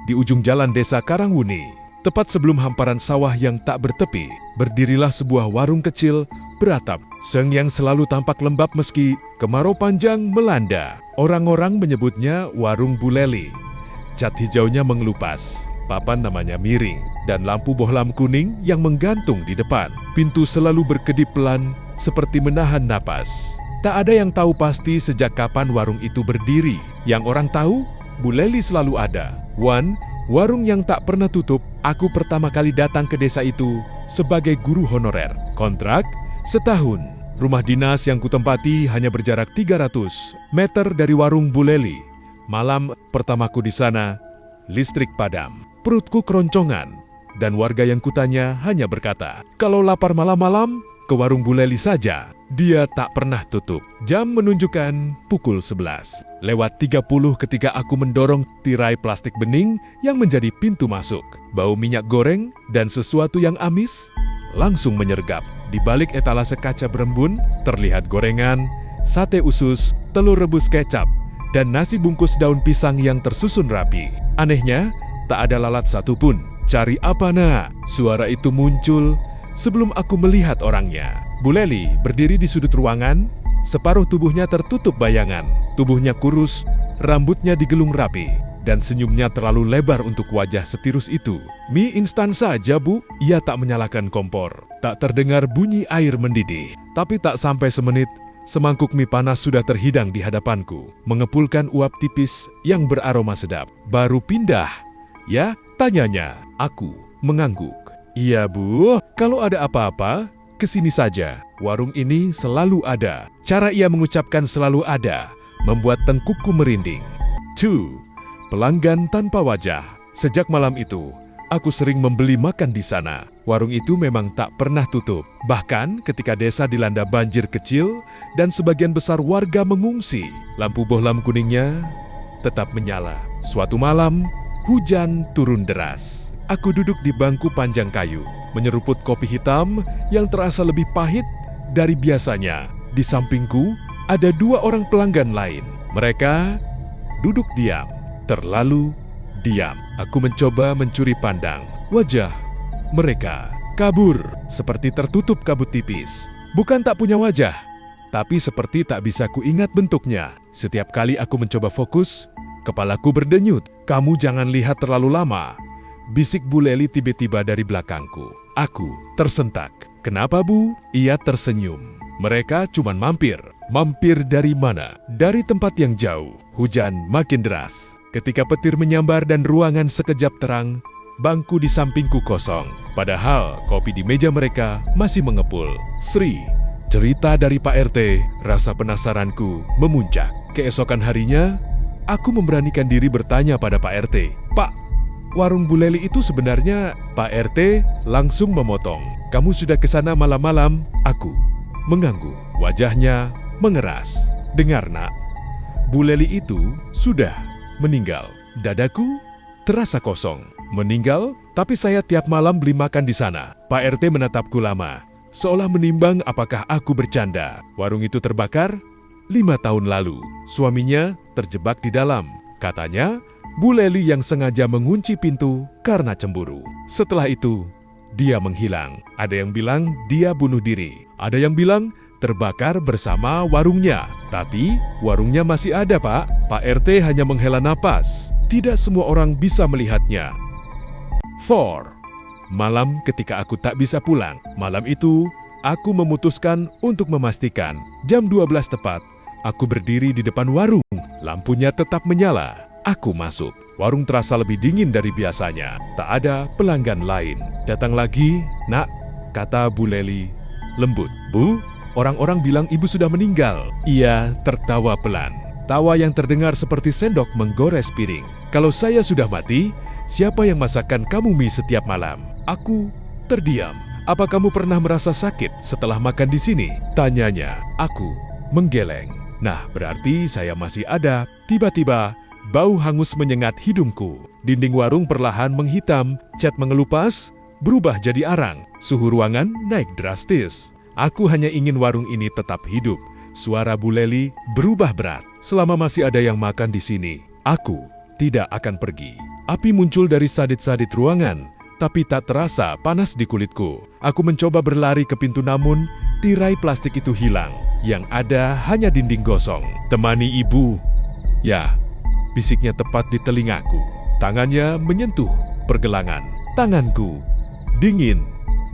di ujung jalan desa Karangwuni. Tepat sebelum hamparan sawah yang tak bertepi, berdirilah sebuah warung kecil beratap. Seng yang selalu tampak lembab meski kemarau panjang melanda. Orang-orang menyebutnya warung Bu Leli. Cat hijaunya mengelupas, papan namanya miring, dan lampu bohlam kuning yang menggantung di depan. Pintu selalu berkedip pelan seperti menahan napas. Tak ada yang tahu pasti sejak kapan warung itu berdiri. Yang orang tahu, Bu Leli selalu ada. Warung yang tak pernah tutup. Aku pertama kali datang ke desa itu sebagai guru honorer. Kontrak setahun. Rumah dinas yang kutempati hanya berjarak 300 meter dari warung Bu Leli. Malam pertamaku di sana, listrik padam. Perutku keroncongan, dan warga yang kutanya hanya berkata, kalau lapar malam-malam, ke warung Bu Leli saja. Dia tak pernah tutup. Jam menunjukkan pukul 11. Lewat 30 ketika aku mendorong tirai plastik bening yang menjadi pintu masuk. Bau minyak goreng dan sesuatu yang amis langsung menyergap. Di balik etalase kaca berembun, terlihat gorengan, sate usus, telur rebus kecap, dan nasi bungkus daun pisang yang tersusun rapi. Anehnya, tak ada lalat satupun. Cari apa nak? Suara itu muncul sebelum aku melihat orangnya. Bu Leli berdiri di sudut ruangan, separuh tubuhnya tertutup bayangan. Tubuhnya kurus, rambutnya digelung rapi, dan senyumnya terlalu lebar untuk wajah setirus itu. Mie instan saja, Bu. Ia tak menyalakan kompor. Tak terdengar bunyi air mendidih. Tapi tak sampai semenit, semangkuk mie panas sudah terhidang di hadapanku, mengepulkan uap tipis yang beraroma sedap. Baru pindah, ya? Tanyanya. Aku mengangguk. Iya, Bu. Kalau ada apa-apa, kesini saja. Warung ini selalu ada. Cara ia mengucapkan selalu ada membuat tengkukku merinding. 2. Pelanggan tanpa wajah. Sejak malam itu, aku sering membeli makan di sana. Warung itu memang tak pernah tutup. Bahkan ketika desa dilanda banjir kecil dan sebagian besar warga mengungsi, lampu bohlam kuningnya tetap menyala. Suatu malam, hujan turun deras. Aku duduk di bangku panjang kayu, menyeruput kopi hitam yang terasa lebih pahit dari biasanya. Di sampingku, ada 2 orang pelanggan lain. Mereka duduk diam, terlalu diam. Aku mencoba mencuri pandang. Wajah mereka kabur, seperti tertutup kabut tipis. Bukan tak punya wajah, tapi seperti tak bisa kuingat bentuknya. Setiap kali aku mencoba fokus, kepalaku berdenyut. Kamu jangan lihat terlalu lama, bisik Bu Leli tiba-tiba dari belakangku. Aku tersentak. Kenapa, Bu? Ia tersenyum. Mereka cuman mampir. Mampir dari mana? Dari tempat yang jauh. Hujan makin deras. Ketika petir menyambar dan ruangan sekejap terang, bangku di sampingku kosong. Padahal kopi di meja mereka masih mengepul. Sri, cerita dari Pak RT, rasa penasaranku memuncak. Keesokan harinya, aku memberanikan diri bertanya pada Pak RT. Pak, warung Bu Leli itu sebenarnya... Pak RT langsung memotong. Kamu sudah ke sana malam-malam? Aku mengangguk. Wajahnya mengeras. Dengar nak, Bu Leli itu sudah meninggal. Dadaku terasa kosong. Meninggal, tapi saya tiap malam beli makan di sana. Pak RT menatapku lama, seolah menimbang apakah aku bercanda. Warung itu terbakar 5 tahun lalu. Suaminya terjebak di dalam. Katanya, Bu Leli yang sengaja mengunci pintu karena cemburu. Setelah itu, dia menghilang. Ada yang bilang dia bunuh diri. Ada yang bilang terbakar bersama warungnya. Tapi warungnya masih ada, Pak. Pak RT hanya menghela napas. Tidak semua orang bisa melihatnya. 4. Malam ketika aku tak bisa pulang. Malam itu, aku memutuskan untuk memastikan. Jam 12 tepat, aku berdiri di depan warung. Lampunya tetap menyala. Aku masuk. Warung terasa lebih dingin dari biasanya. Tak ada pelanggan lain. Datang lagi, nak, kata Bu Leli lembut. Bu, orang-orang bilang ibu sudah meninggal. Ia tertawa pelan. Tawa yang terdengar seperti sendok menggores piring. Kalau saya sudah mati, siapa yang masakan kamu mie setiap malam? Aku terdiam. Apa kamu pernah merasa sakit setelah makan di sini? Tanyanya. Aku menggeleng. Nah, berarti saya masih ada. Tiba-tiba, bau hangus menyengat hidungku. Dinding warung perlahan menghitam, cat mengelupas, berubah jadi arang. Suhu ruangan naik drastis. Aku hanya ingin warung ini tetap hidup. Suara Bu Leli berubah berat. Selama masih ada yang makan di sini, aku tidak akan pergi. Api muncul dari sadit-sadit ruangan, tapi tak terasa panas di kulitku. Aku mencoba berlari ke pintu namun tirai plastik itu hilang. Yang ada hanya dinding gosong. Temani ibu. Ya, bisiknya tepat di telingaku. Tangannya menyentuh pergelangan. Tanganku dingin.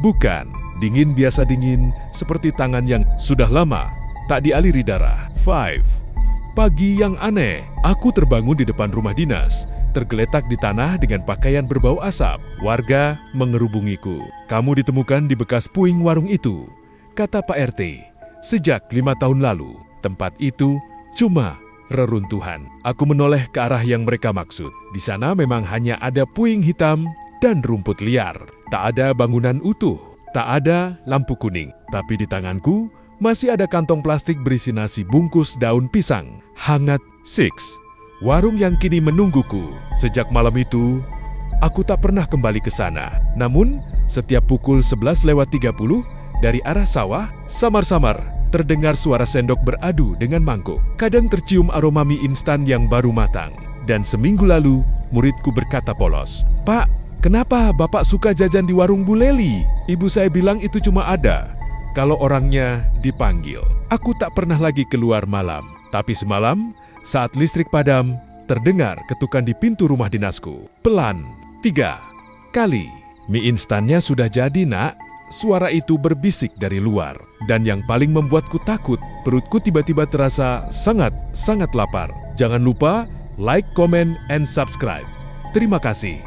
Bukan dingin biasa dingin, seperti tangan yang sudah lama tak dialiri darah. 5. Pagi yang aneh. Aku terbangun di depan rumah dinas, tergeletak di tanah dengan pakaian berbau asap. Warga mengerubungiku. Kamu ditemukan di bekas puing warung itu, kata Pak RT. Sejak 5 tahun lalu, tempat itu cuma reruntuhan. Aku menoleh ke arah yang mereka maksud. Di sana memang hanya ada puing hitam dan rumput liar. Tak ada bangunan utuh, tak ada lampu kuning. Tapi di tanganku masih ada kantong plastik berisi nasi bungkus daun pisang hangat. 6. Warung yang kini menungguku. Sejak malam itu, aku tak pernah kembali ke sana. Namun, setiap pukul 11:30 dari arah sawah, samar-samar terdengar suara sendok beradu dengan mangkuk. Kadang tercium aroma mie instan yang baru matang. Dan seminggu lalu, muridku berkata polos, "Pak, kenapa Bapak suka jajan di warung Bu Leli?" Ibu saya bilang itu cuma ada kalau orangnya dipanggil. Aku tak pernah lagi keluar malam. Tapi semalam, saat listrik padam, terdengar ketukan di pintu rumah dinasku. Pelan. 3 kali. "Mie instannya sudah jadi, Nak." Suara itu berbisik dari luar. Dan yang paling membuatku takut, perutku tiba-tiba terasa sangat lapar. Jangan lupa like, comment, and subscribe. Terima kasih.